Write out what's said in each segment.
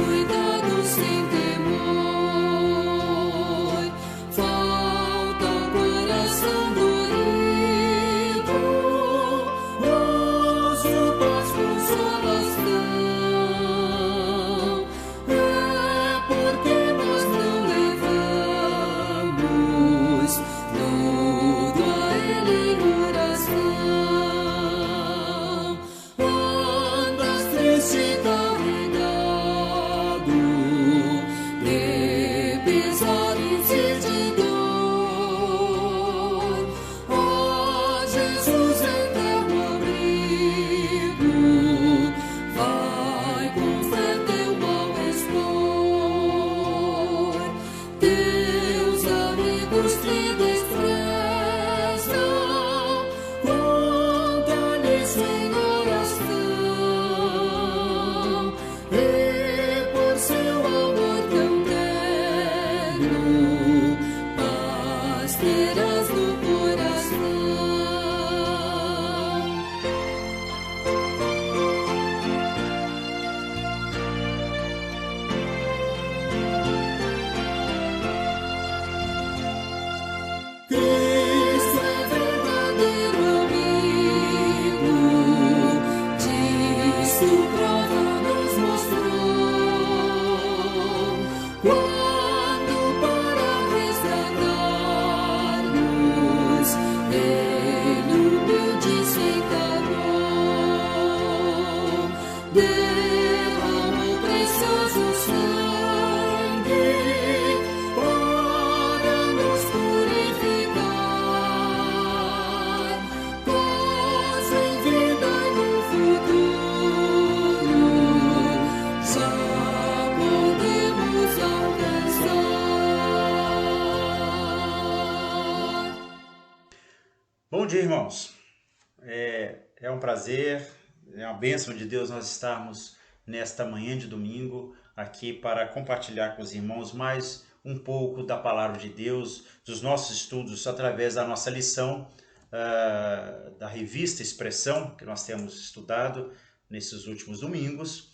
cuidados sem temor. Falta o coração dorido, uso paz consolação. É porque nós não levamos tudo a Ele em oração. Andas triste e carregado de pesares e de dor. Ó Jesus, eterno abrigo, vai com fé teu mal expor. Teus amigos te desprezam, conta-lhes em oração. E por seu amor tão terno, paz terás no coração. Cristo é verdadeiro amigo, disso prova nos mostrou. Quando para resgatar-nos, Ele humilde se encarnou. Derramou precioso sangue para nos purificar. Paz em vida e no futuro já podemos alcançar. Bom dia, irmãos. É um prazer, é uma bênção de Deus nós estarmos nesta manhã de domingo aqui para compartilhar com os irmãos mais um pouco da palavra de Deus, dos nossos estudos através da nossa lição da revista Expressão, que nós temos estudado nesses últimos domingos.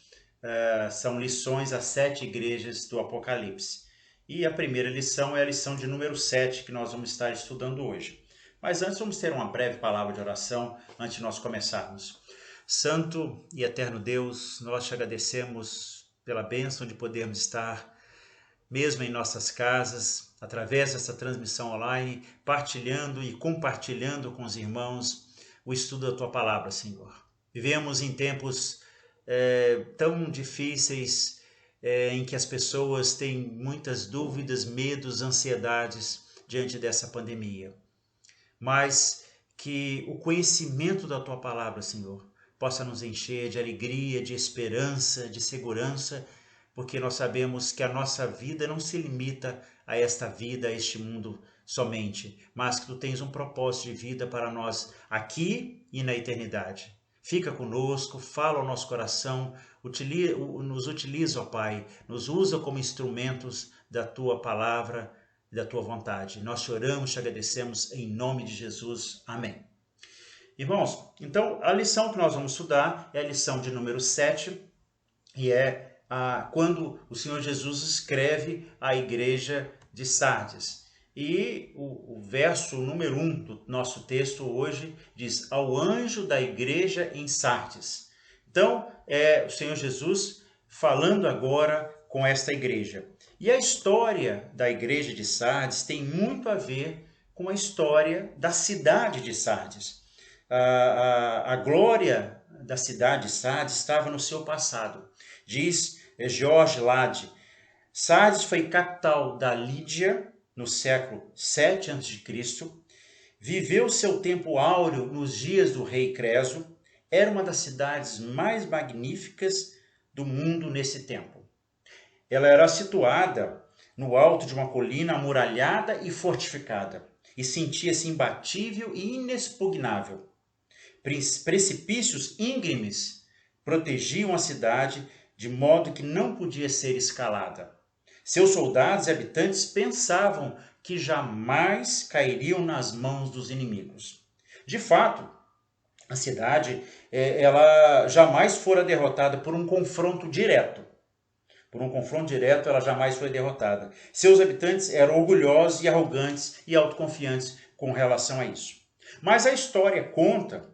São lições às 7 igrejas do Apocalipse. E a primeira lição é a lição de número 7, que nós vamos estar estudando hoje. Mas antes vamos ter uma breve palavra de oração antes de nós começarmos. Santo e eterno Deus, nós te agradecemos pela bênção de podermos estar mesmo em nossas casas, através dessa transmissão online, partilhando e compartilhando com os irmãos o estudo da Tua Palavra, Senhor. Vivemos em tempos tão difíceis, em que as pessoas têm muitas dúvidas, medos, ansiedades diante dessa pandemia. Mas que o conhecimento da Tua Palavra, Senhor, possa nos encher de alegria, de esperança, de segurança, porque nós sabemos que a nossa vida não se limita a esta vida, a este mundo somente, mas que Tu tens um propósito de vida para nós aqui e na eternidade. Fica conosco, fala ao nosso coração, nos utiliza, ó Pai, nos usa como instrumentos da Tua Palavra, da Tua vontade. Nós te oramos, te agradecemos em nome de Jesus. Amém. Irmãos, então a lição que nós vamos estudar é a lição de número 7 e quando o Senhor Jesus escreve à igreja de Sardes. E o verso número 1 do nosso texto hoje diz: ao anjo da igreja em Sardes. Então, é o Senhor Jesus falando agora com esta igreja. E a história da igreja de Sardes tem muito a ver com a história da cidade de Sardes. A glória da cidade de Sardes estava no seu passado. Diz George Lade: Sardes foi capital da Lídia no século 7 a.C., viveu seu tempo áureo nos dias do rei Creso, era uma das cidades mais magníficas do mundo nesse tempo. Ela era situada no alto de uma colina amuralhada e fortificada, e sentia-se imbatível e inexpugnável. Precipícios íngremes protegiam a cidade de modo que não podia ser escalada. Seus soldados e habitantes pensavam que jamais cairiam nas mãos dos inimigos. De fato, a cidade ela jamais fora derrotada por um confronto direto. Por um confronto direto, ela jamais foi derrotada. Seus habitantes eram orgulhosos e arrogantes e autoconfiantes com relação a isso. Mas a história conta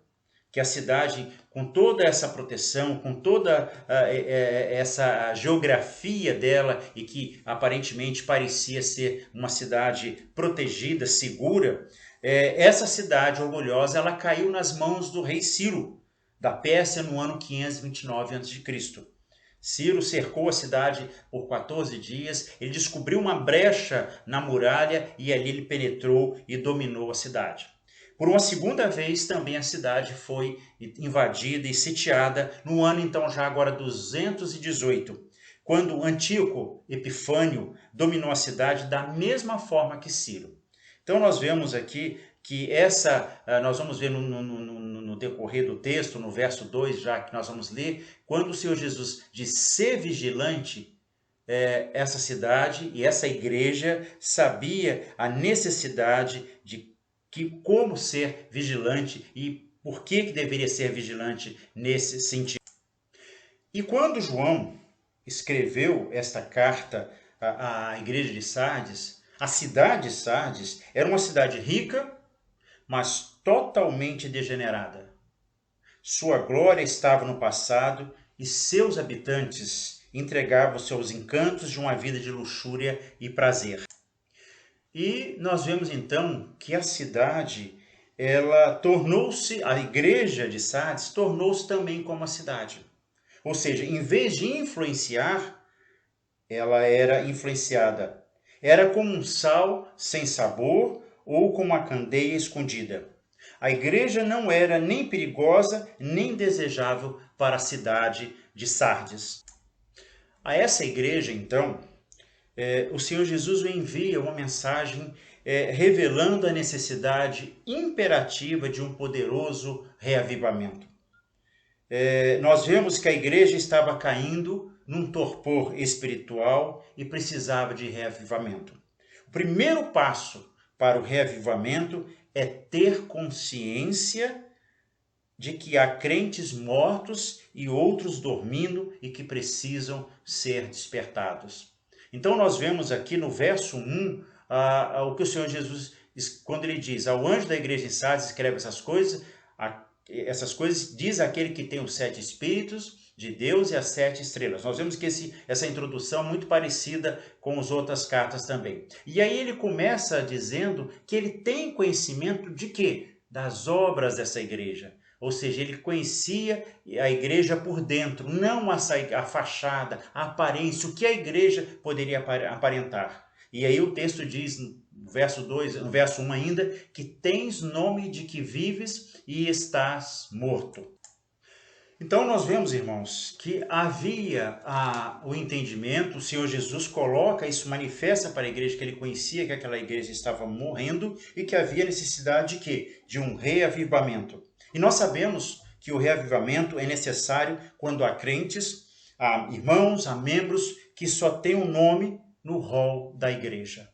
que a cidade, com toda essa proteção, com toda essa geografia dela e que aparentemente parecia ser uma cidade protegida, segura, essa cidade orgulhosa ela caiu nas mãos do rei Ciro, da Pérsia, no ano 529 a.C. Ciro cercou a cidade por 14 dias, ele descobriu uma brecha na muralha e ali ele penetrou e dominou a cidade. Por uma segunda vez também a cidade foi invadida e sitiada no ano então já agora 218, quando Antíoco Epifânio dominou a cidade da mesma forma que Ciro. Então nós vemos aqui que nós vamos ver no decorrer do texto, no verso 2 já que nós vamos ler, quando o Senhor Jesus diz ser vigilante, essa cidade e essa igreja sabia a necessidade de como ser vigilante e por que deveria ser vigilante nesse sentido. E quando João escreveu esta carta à igreja de Sardes, a cidade de Sardes era uma cidade rica, mas totalmente degenerada. Sua glória estava no passado e seus habitantes entregavam seus encantos de uma vida de luxúria e prazer. E nós vemos então que a cidade, ela tornou-se, a igreja de Sardes tornou-se também como a cidade. Ou seja, em vez de influenciar, ela era influenciada. Era como um sal sem sabor ou como uma candeia escondida. A igreja não era nem perigosa, nem desejável para a cidade de Sardes. A essa igreja, então, o Senhor Jesus envia uma mensagem revelando a necessidade imperativa de um poderoso reavivamento. Nós vemos que a igreja estava caindo num torpor espiritual e precisava de reavivamento. O primeiro passo para o reavivamento é ter consciência de que há crentes mortos e outros dormindo e que precisam ser despertados. Então nós vemos aqui no verso 1 o que o Senhor Jesus, quando ele diz ao anjo da igreja em Sardes, escreve essas coisas diz aquele que tem os 7 espíritos de Deus e as 7 estrelas. Nós vemos que essa introdução é muito parecida com as outras cartas também. E aí ele começa dizendo que ele tem conhecimento de quê? Das obras dessa igreja. Ou seja, ele conhecia a igreja por dentro, não a fachada, a aparência, o que a igreja poderia aparentar. E aí o texto diz, no verso 2, no verso 1 ainda, que tens nome de que vives e estás morto. Então nós vemos, irmãos, que havia o entendimento, o Senhor Jesus coloca isso, manifesta para a igreja que ele conhecia que aquela igreja estava morrendo e que havia necessidade de quê? De um reavivamento. E nós sabemos que o reavivamento é necessário quando há crentes, há irmãos, há membros que só têm um nome no rol da igreja,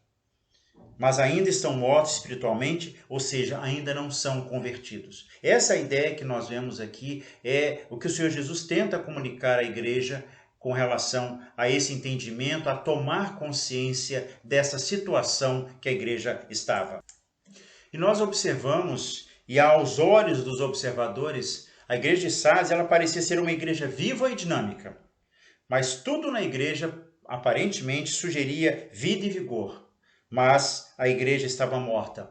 mas ainda estão mortos espiritualmente, ou seja, ainda não são convertidos. Essa ideia que nós vemos aqui é o que o Senhor Jesus tenta comunicar à igreja com relação a esse entendimento, a tomar consciência dessa situação que a igreja estava. E nós observamos, e aos olhos dos observadores, a igreja de Sardes ela parecia ser uma igreja viva e dinâmica, mas tudo na igreja aparentemente sugeria vida e vigor. Mas a igreja estava morta.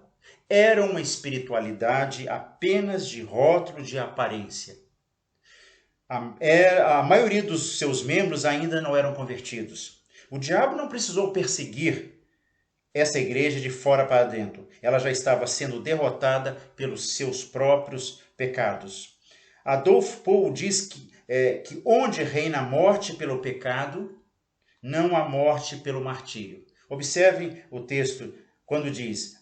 Era uma espiritualidade apenas de rótulo de aparência. A maioria dos seus membros ainda não eram convertidos. O diabo não precisou perseguir essa igreja de fora para dentro. Ela já estava sendo derrotada pelos seus próprios pecados. Adolf Paul diz que onde reina a morte pelo pecado, não há morte pelo martírio. Observem o texto quando diz,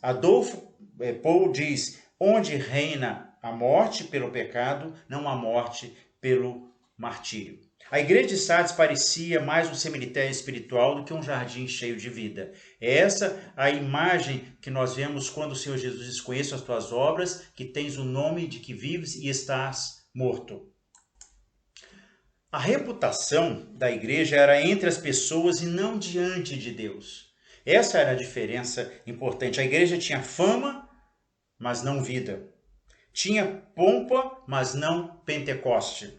Paul diz, onde reina a morte pelo pecado, não há morte pelo martírio. A igreja de Sardes parecia mais um cemitério espiritual do que um jardim cheio de vida. É essa a imagem que nós vemos quando o Senhor Jesus diz, conheço as tuas obras, que tens o nome de que vives e estás morto. A reputação da igreja era entre as pessoas e não diante de Deus. Essa era a diferença importante. A igreja tinha fama, mas não vida. Tinha pompa, mas não Pentecoste.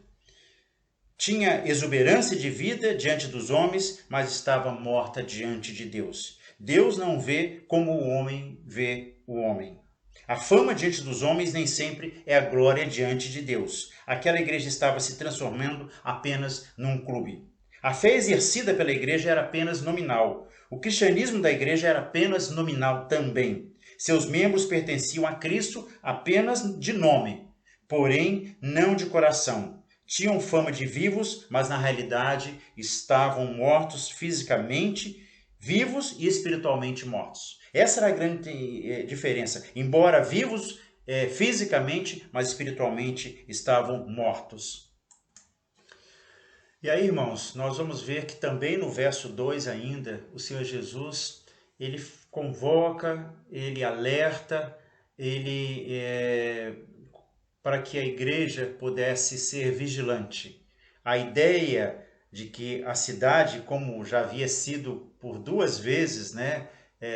Tinha exuberância de vida diante dos homens, mas estava morta diante de Deus. Deus não vê como o homem vê o homem. A fama diante dos homens nem sempre é a glória diante de Deus. Aquela igreja estava se transformando apenas num clube. A fé exercida pela igreja era apenas nominal. O cristianismo da igreja era apenas nominal também. Seus membros pertenciam a Cristo apenas de nome, porém não de coração. Tinham fama de vivos, mas na realidade estavam mortos fisicamente, vivos e espiritualmente mortos. Essa era a grande diferença. Embora vivos fisicamente, mas espiritualmente estavam mortos. E aí, irmãos, nós vamos ver que também no verso 2 ainda, o Senhor Jesus, ele convoca, ele alerta, para que a igreja pudesse ser vigilante. A ideia de que a cidade, como já havia sido por 2 vezes,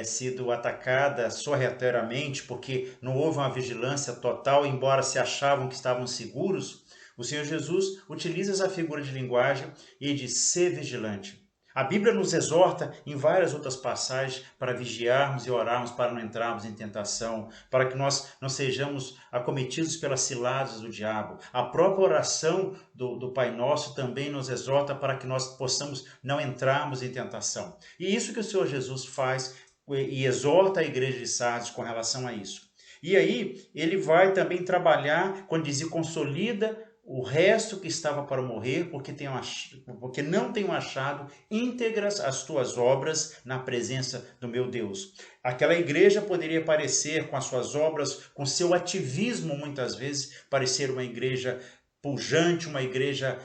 sido atacada sorrateiramente, porque não houve uma vigilância total, embora se achavam que estavam seguros, o Senhor Jesus utiliza essa figura de linguagem e diz: ser vigilante. A Bíblia nos exorta em várias outras passagens para vigiarmos e orarmos para não entrarmos em tentação, para que nós não sejamos acometidos pelas ciladas do diabo. A própria oração do Pai Nosso também nos exorta para que nós possamos não entrarmos em tentação. E isso que o Senhor Jesus faz e exorta a igreja de Sardes com relação a isso. E aí ele vai também trabalhar quando diz: consolida o resto que estava para morrer, porque não tenho achado íntegras as tuas obras na presença do meu Deus. Aquela igreja poderia parecer, com as suas obras, com seu ativismo, muitas vezes, parecer uma igreja pujante, uma igreja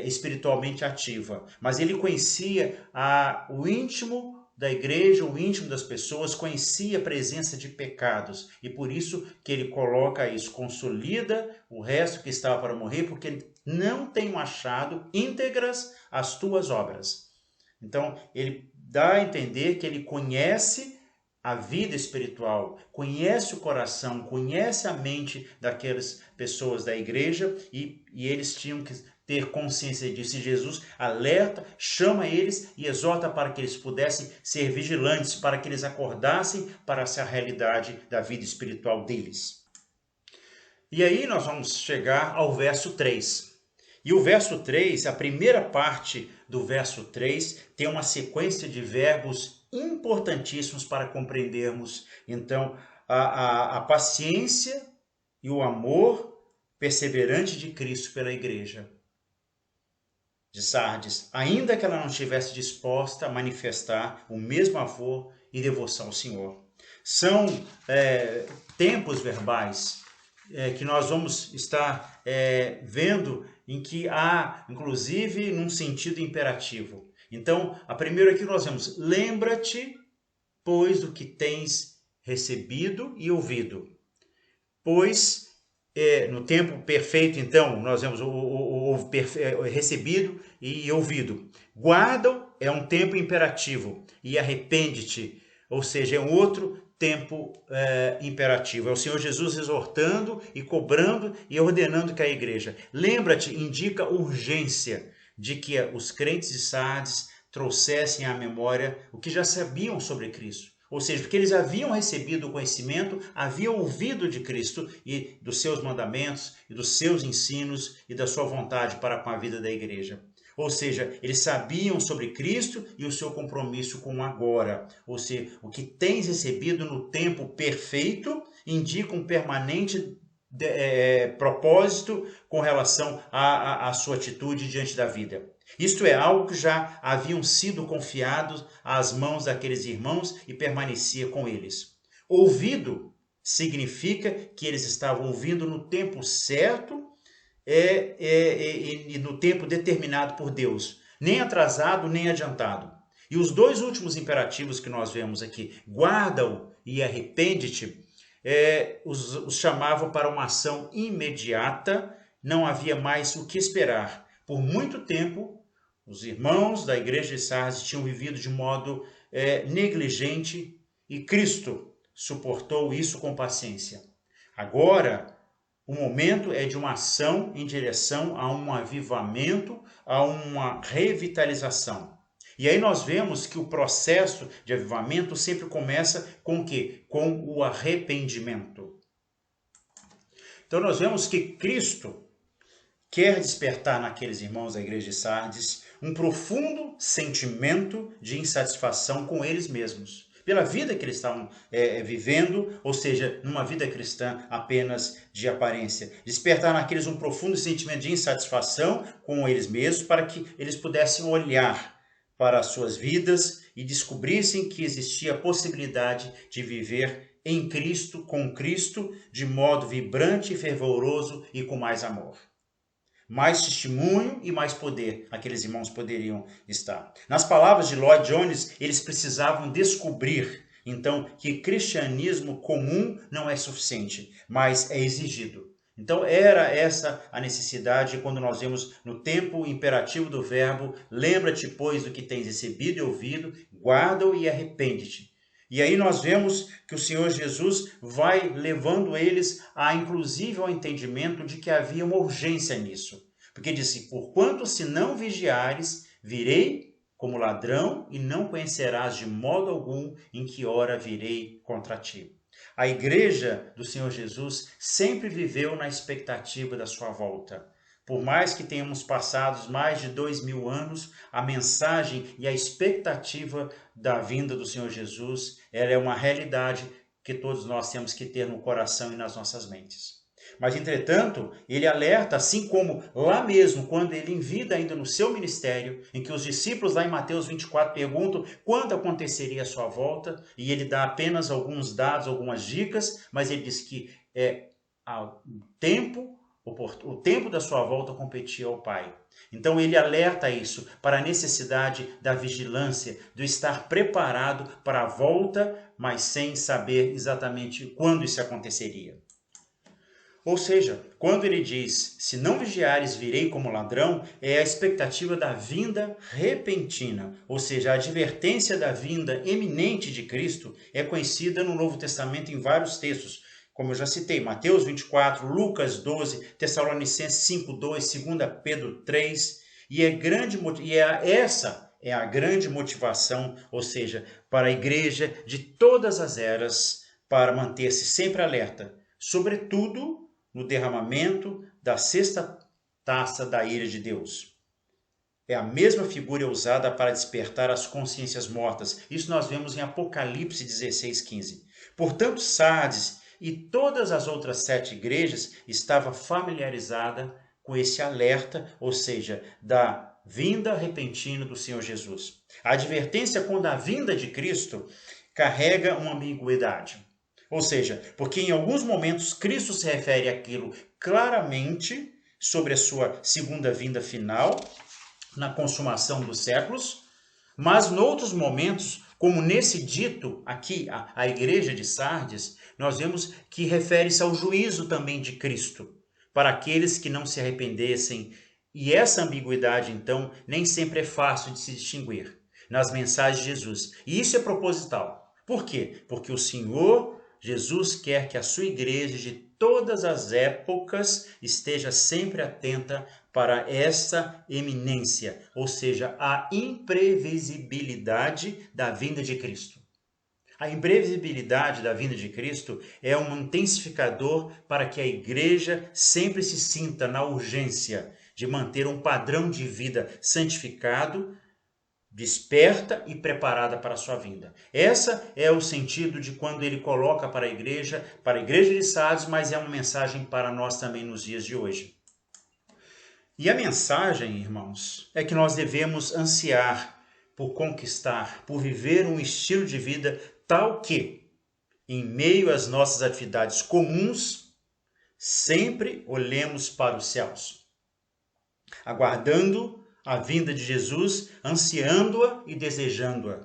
espiritualmente ativa. Mas ele conhecia o íntimo da igreja, o íntimo das pessoas, conhecia a presença de pecados, e por isso que ele coloca isso: consolida o resto que estava para morrer, porque não tenho achado íntegras as tuas obras. Então ele dá a entender que ele conhece a vida espiritual, conhece o coração, conhece a mente daquelas pessoas da igreja, e eles tinham que ter consciência disso. E Jesus alerta, chama eles e exorta para que eles pudessem ser vigilantes, para que eles acordassem para essa realidade da vida espiritual deles. E aí nós vamos chegar ao verso 3. E o verso 3, a primeira parte do verso 3, tem uma sequência de verbos importantíssimos para compreendermos, então, a paciência e o amor perseverante de Cristo pela igreja de Sardes, ainda que ela não estivesse disposta a manifestar o mesmo amor e devoção ao Senhor. São tempos verbais que nós vamos estar vendo em que há, inclusive, num sentido imperativo. Então, a primeira aqui nós vemos: lembra-te, pois, do que tens recebido e ouvido. Pois, no tempo perfeito, então, nós vemos o recebido e ouvido. Guarda é um tempo imperativo, e arrepende-te, ou seja, é um outro tempo imperativo. É o Senhor Jesus exortando e cobrando e ordenando que a igreja. Lembra-te, indica urgência de que os crentes de Sardes trouxessem à memória o que já sabiam sobre Cristo. Ou seja, porque eles haviam recebido o conhecimento, haviam ouvido de Cristo e dos seus mandamentos, e dos seus ensinos e da sua vontade para com a vida da igreja. Ou seja, eles sabiam sobre Cristo e o seu compromisso com o agora. Ou seja, o que tens recebido no tempo perfeito indica um permanente propósito com relação à sua atitude diante da vida. Isto é algo que já haviam sido confiados às mãos daqueles irmãos e permanecia com eles. Ouvido significa que eles estavam ouvindo no tempo certo e no tempo determinado por Deus, nem atrasado nem adiantado. E os 2 últimos imperativos que nós vemos aqui, guarda-o e arrepende-te, os chamavam para uma ação imediata, não havia mais o que esperar. Por muito tempo, os irmãos da igreja de Sardes tinham vivido de modo negligente e Cristo suportou isso com paciência. Agora, o momento é de uma ação em direção a um avivamento, a uma revitalização. E aí nós vemos que o processo de avivamento sempre começa com o quê? Com o arrependimento. Então nós vemos que Cristo quer despertar naqueles irmãos da igreja de Sardes um profundo sentimento de insatisfação com eles mesmos, pela vida que eles estavam vivendo, ou seja, numa vida cristã apenas de aparência. Despertar naqueles um profundo sentimento de insatisfação com eles mesmos, para que eles pudessem olhar para as suas vidas e descobrissem que existia a possibilidade de viver em Cristo, com Cristo, de modo vibrante, fervoroso e com mais amor. Mais testemunho e mais poder aqueles irmãos poderiam estar. Nas palavras de Lloyd Jones, eles precisavam descobrir, então, que cristianismo comum não é suficiente, mas é exigido. Então, era essa a necessidade quando nós vemos no tempo imperativo do verbo: lembra-te, pois, do que tens recebido e ouvido, guarda-o e arrepende-te. E aí nós vemos que o Senhor Jesus vai levando eles inclusive ao entendimento de que havia uma urgência nisso. Porque disse: porquanto se não vigiares, virei como ladrão e não conhecerás de modo algum em que hora virei contra ti. A igreja do Senhor Jesus sempre viveu na expectativa da sua volta. Por mais que tenhamos passado mais de 2000 anos, a mensagem e a expectativa da vinda do Senhor Jesus, ela é uma realidade que todos nós temos que ter no coração e nas nossas mentes. Mas, entretanto, ele alerta, assim como lá mesmo, quando ele em vida ainda no seu ministério, em que os discípulos lá em Mateus 24 perguntam quando aconteceria a sua volta, e ele dá apenas alguns dados, algumas dicas, mas ele diz que o tempo da sua volta competia ao Pai. Então ele alerta isso para a necessidade da vigilância, de estar preparado para a volta, mas sem saber exatamente quando isso aconteceria. Ou seja, quando ele diz: se não vigiares, virei como ladrão, é a expectativa da vinda repentina, ou seja, a advertência da vinda eminente de Cristo é conhecida no Novo Testamento em vários textos, como eu já citei, Mateus 24, Lucas 12, Tessalonicenses 5:2, 2 Pedro 3, essa é a grande motivação, ou seja, para a igreja de todas as eras, para manter-se sempre alerta, sobretudo no derramamento da sexta taça da ira de Deus. É a mesma figura usada para despertar as consciências mortas. Isso nós vemos em Apocalipse 16:15. Portanto, Sardes e todas as outras 7 igrejas estavam familiarizadas com esse alerta, ou seja, da vinda repentina do Senhor Jesus. A advertência quando a vinda de Cristo carrega uma ambiguidade. Ou seja, porque em alguns momentos Cristo se refere àquilo claramente sobre a sua segunda vinda final, na consumação dos séculos, mas em outros momentos, como nesse dito aqui, a igreja de Sardes, nós vemos que refere-se ao juízo também de Cristo, para aqueles que não se arrependessem. E essa ambiguidade, então, nem sempre é fácil de se distinguir nas mensagens de Jesus. E isso é proposital. Por quê? Porque o Senhor Jesus quer que a sua igreja de todas as épocas esteja sempre atenta para essa eminência, ou seja, a imprevisibilidade da vinda de Cristo. A imprevisibilidade da vinda de Cristo é um intensificador para que a igreja sempre se sinta na urgência de manter um padrão de vida santificado, desperta e preparada para a sua vinda. Essa é o sentido de quando ele coloca para a igreja de Sardes, mas é uma mensagem para nós também nos dias de hoje. E a mensagem, irmãos, é que nós devemos ansiar por conquistar, por viver um estilo de vida tal que, em meio às nossas atividades comuns, sempre olhemos para os céus, aguardando a vinda de Jesus, ansiando-a e desejando-a,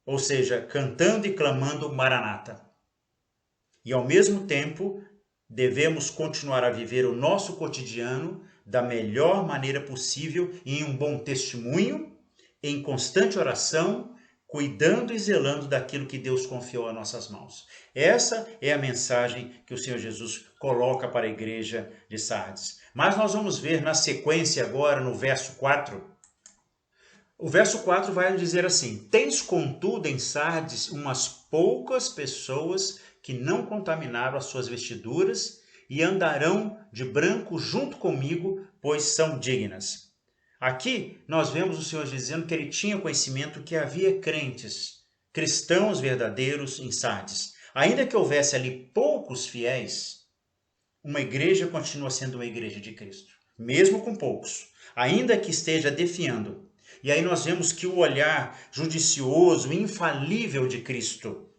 ou seja, cantando e clamando Maranata. E ao mesmo tempo, devemos continuar a viver o nosso cotidiano da melhor maneira possível em um bom testemunho, em constante oração, cuidando e zelando daquilo que Deus confiou a nossas mãos. Essa é a mensagem que o Senhor Jesus coloca para a igreja de Sardes. Mas nós vamos ver na sequência agora, no verso 4. O verso 4 vai dizer assim: tens contudo em Sardes umas poucas pessoas que não contaminaram as suas vestiduras e andarão de branco junto comigo, pois são dignas. Aqui nós vemos o Senhor dizendo que ele tinha conhecimento que havia crentes, cristãos verdadeiros em Sardes. Ainda que houvesse ali poucos fiéis, uma igreja continua sendo uma igreja de Cristo, mesmo com poucos, ainda que esteja definhando. E aí nós vemos que o olhar judicioso, infalível de Cristo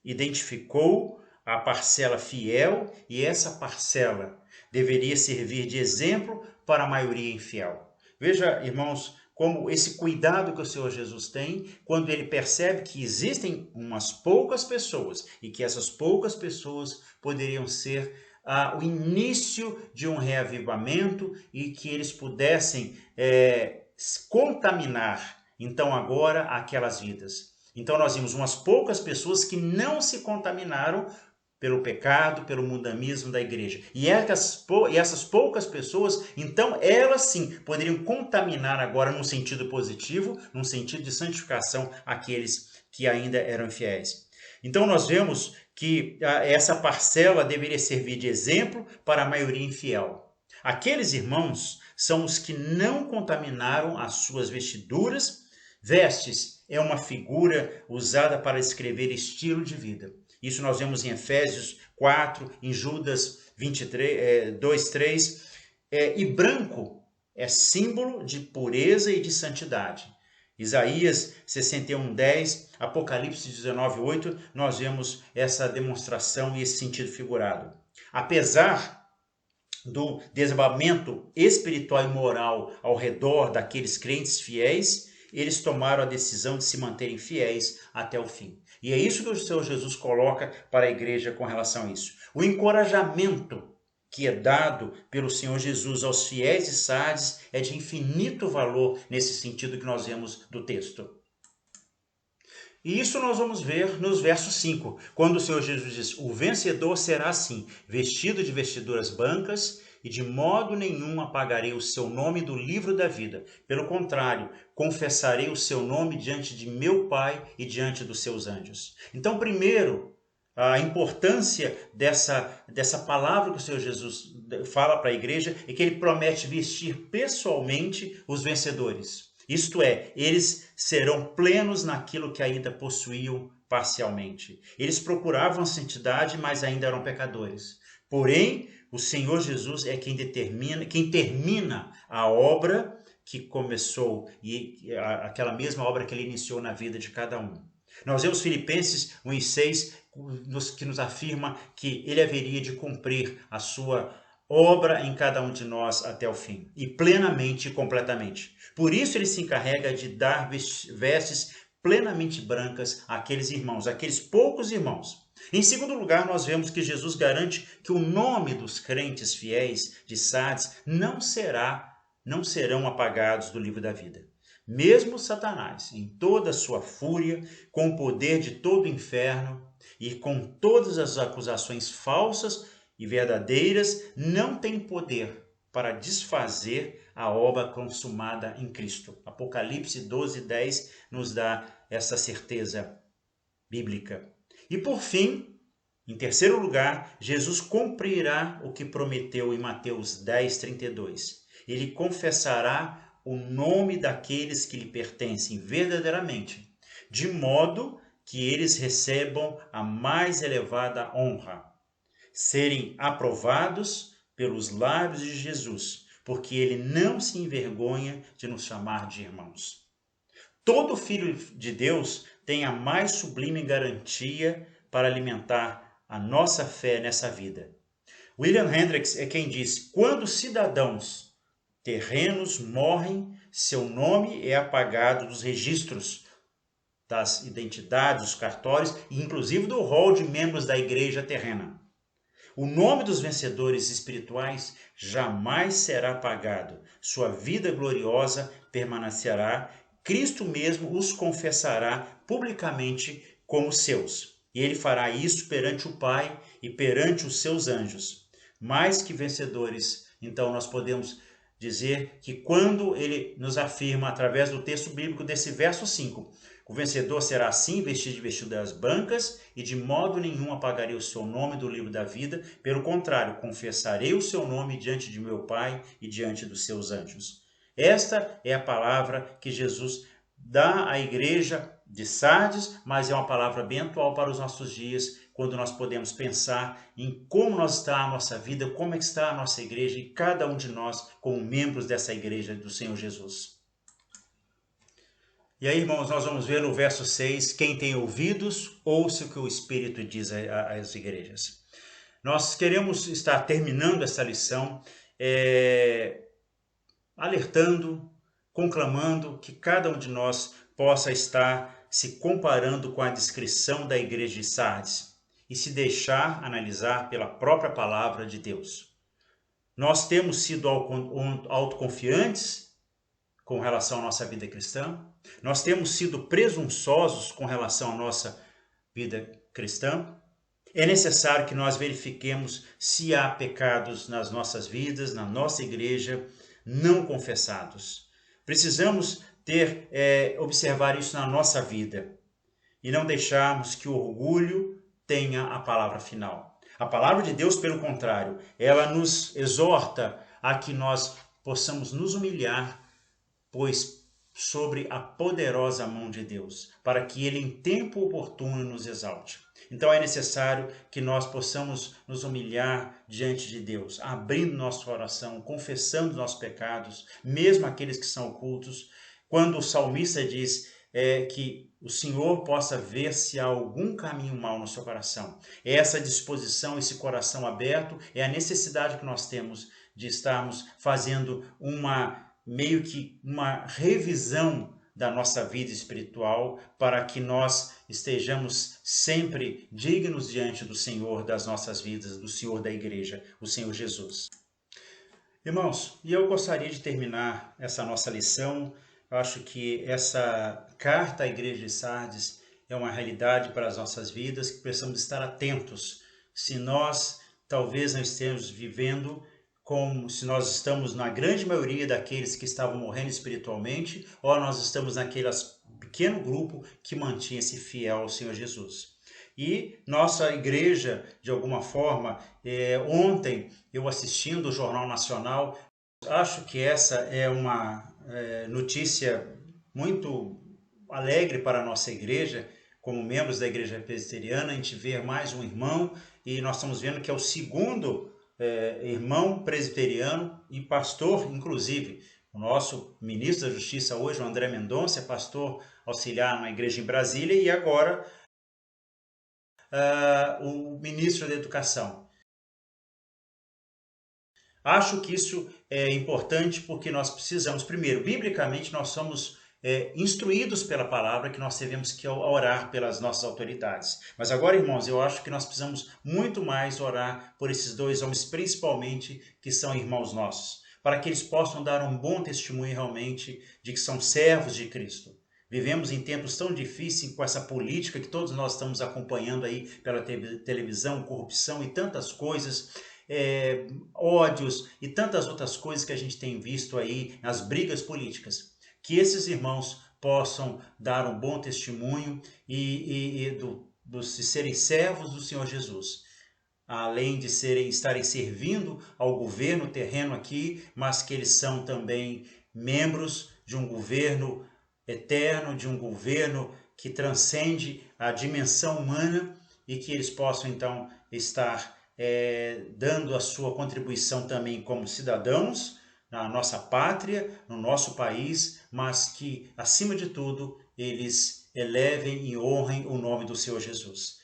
identificou a parcela fiel e essa parcela deveria servir de exemplo para a maioria infiel. Veja, irmãos, como esse cuidado que o Senhor Jesus tem quando ele percebe que existem umas poucas pessoas e que essas poucas pessoas poderiam ser o início de um reavivamento e que eles pudessem contaminar, então, agora aquelas vidas. Então, nós vimos umas poucas pessoas que não se contaminaram pelo pecado, pelo mundanismo da igreja. E essas poucas pessoas, então, elas sim poderiam contaminar agora num sentido positivo, num sentido de santificação, aqueles que ainda eram fiéis. Então, nós vemos que essa parcela deveria servir de exemplo para a maioria infiel. Aqueles irmãos são os que não contaminaram as suas vestiduras. Vestes é uma figura usada para descrever estilo de vida. Isso nós vemos em Efésios 4, em Judas 2:3. E branco é símbolo de pureza e de santidade. Isaías 61:10, Apocalipse 19:8, nós vemos essa demonstração e esse sentido figurado. Apesar do desabamento espiritual e moral ao redor daqueles crentes fiéis, eles tomaram a decisão de se manterem fiéis até o fim. E é isso que o Senhor Jesus coloca para a igreja com relação a isso. O encorajamento que é dado pelo Senhor Jesus aos fiéis de Sardes é de infinito valor nesse sentido que nós vemos do texto. E isso nós vamos ver nos versos 5, quando o Senhor Jesus diz: o vencedor será assim, vestido de vestiduras brancas, e de modo nenhum apagarei o seu nome do livro da vida. Pelo contrário, confessarei o seu nome diante de meu Pai e diante dos seus anjos. Então, primeiro, a importância dessa palavra que o Senhor Jesus fala para a igreja é que ele promete vestir pessoalmente os vencedores. Isto é, eles serão plenos naquilo que ainda possuíam parcialmente. Eles procuravam a santidade, mas ainda eram pecadores. Porém, o Senhor Jesus é quem termina a obra que começou, e aquela mesma obra que ele iniciou na vida de cada um. Nós vemos Filipenses 1:6, que nos afirma que ele haveria de cumprir a sua obra em cada um de nós até o fim, e plenamente e completamente. Por isso ele se encarrega de dar vestes plenamente brancas àqueles irmãos, àqueles poucos irmãos. Em segundo lugar, nós vemos que Jesus garante que o nome dos crentes fiéis de Sardes não serão apagados do livro da vida. Mesmo Satanás, em toda a sua fúria, com o poder de todo o inferno e com todas as acusações falsas e verdadeiras, não tem poder para desfazer a obra consumada em Cristo. Apocalipse 12:10 nos dá essa certeza bíblica. E por fim, em terceiro lugar, Jesus cumprirá o que prometeu em Mateus 10:32. Ele confessará o nome daqueles que lhe pertencem verdadeiramente, de modo que eles recebam a mais elevada honra, serem aprovados pelos lábios de Jesus, porque ele não se envergonha de nos chamar de irmãos. Todo filho de Deus tem a mais sublime garantia para alimentar a nossa fé nessa vida. William Hendricks é quem diz: quando cidadãos terrenos morrem, seu nome é apagado dos registros, das identidades, dos cartórios e inclusive do rol de membros da igreja terrena. O nome dos vencedores espirituais jamais será apagado. Sua vida gloriosa permanecerá. Cristo mesmo os confessará publicamente como seus. E ele fará isso perante o Pai e perante os seus anjos. Mais que vencedores, então nós podemos dizer que quando ele nos afirma através do texto bíblico desse verso 5, o vencedor será assim vestido de vestiduras brancas e de modo nenhum apagarei o seu nome do livro da vida, pelo contrário, confessarei o seu nome diante de meu Pai e diante dos seus anjos. Esta é a palavra que Jesus dá à igreja de Sardes, mas é uma palavra bem atual para os nossos dias, quando nós podemos pensar em como nós está a nossa vida, como é que está a nossa igreja e cada um de nós como membros dessa igreja do Senhor Jesus. E aí, irmãos, nós vamos ver no verso 6, quem tem ouvidos, ouça o que o Espírito diz às igrejas. Nós queremos estar terminando essa lição alertando, conclamando que cada um de nós possa estar se comparando com a descrição da igreja de Sardes e se deixar analisar pela própria palavra de Deus. Nós temos sido autoconfiantes com relação à nossa vida cristã. Nós temos sido presunçosos com relação à nossa vida cristã. É necessário que nós verifiquemos se há pecados nas nossas vidas, na nossa igreja, não confessados. Precisamos observar isso na nossa vida e não deixarmos que o orgulho tenha a palavra final. A palavra de Deus, pelo contrário, ela nos exorta a que nós possamos nos humilhar, pois sobre a poderosa mão de Deus, para que Ele em tempo oportuno nos exalte. Então é necessário que nós possamos nos humilhar diante de Deus, abrindo nosso coração, confessando nossos pecados, mesmo aqueles que são ocultos. Quando o salmista diz que o Senhor possa ver se há algum caminho mau no seu coração. Essa disposição, esse coração aberto, é a necessidade que nós temos de estarmos fazendo meio que uma revisão da nossa vida espiritual, para que nós estejamos sempre dignos diante do Senhor das nossas vidas, do Senhor da igreja, o Senhor Jesus. Irmãos, e eu gostaria de terminar essa nossa lição. Eu acho que essa carta à igreja de Sardes é uma realidade para as nossas vidas, que precisamos estar atentos. Se nós talvez não estejamos vivendo como se nós estamos na grande maioria daqueles que estavam morrendo espiritualmente, ou nós estamos naquele pequeno grupo que mantinha-se fiel ao Senhor Jesus. E nossa igreja, de alguma forma, ontem eu assistindo o Jornal Nacional, acho que essa é uma notícia muito alegre para a nossa igreja, como membros da igreja presbiteriana, a gente ver mais um irmão, e nós estamos vendo que é o segundo irmão presbiteriano e pastor, inclusive. O nosso ministro da Justiça hoje, o André Mendonça, é pastor auxiliar na igreja em Brasília, e agora o ministro da Educação. Acho que isso é importante porque nós precisamos, primeiro, biblicamente nós somos instruídos pela palavra que nós devemos que orar pelas nossas autoridades. Mas agora, irmãos, eu acho que nós precisamos muito mais orar por esses dois homens, principalmente que são irmãos nossos, para que eles possam dar um bom testemunho realmente de que são servos de Cristo. Vivemos em tempos tão difíceis com essa política que todos nós estamos acompanhando aí pela televisão, corrupção e tantas coisas, ódios e tantas outras coisas que a gente tem visto aí nas brigas políticas. Que esses irmãos possam dar um bom testemunho de serem servos do Senhor Jesus, além de estarem servindo ao governo terreno aqui, mas que eles são também membros de um governo eterno, de um governo que transcende a dimensão humana, e que eles possam então estar dando a sua contribuição também como cidadãos na nossa pátria, no nosso país, mas que, acima de tudo, eles elevem e honrem o nome do Senhor Jesus.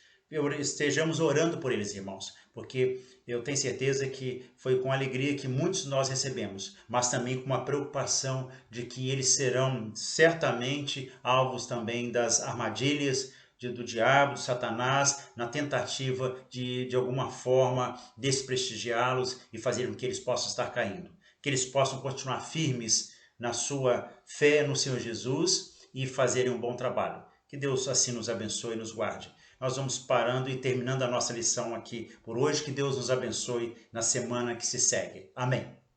Estejamos orando por eles, irmãos, porque eu tenho certeza que foi com alegria que muitos de nós recebemos, mas também com uma preocupação de que eles serão certamente alvos também das armadilhas do diabo, do Satanás, na tentativa de alguma forma desprestigiá-los e fazer com que eles possam estar caindo. Que eles possam continuar firmes na sua fé no Senhor Jesus e fazerem um bom trabalho. Que Deus assim nos abençoe e nos guarde. Nós vamos parando e terminando a nossa lição aqui por hoje. Que Deus nos abençoe na semana que se segue. Amém.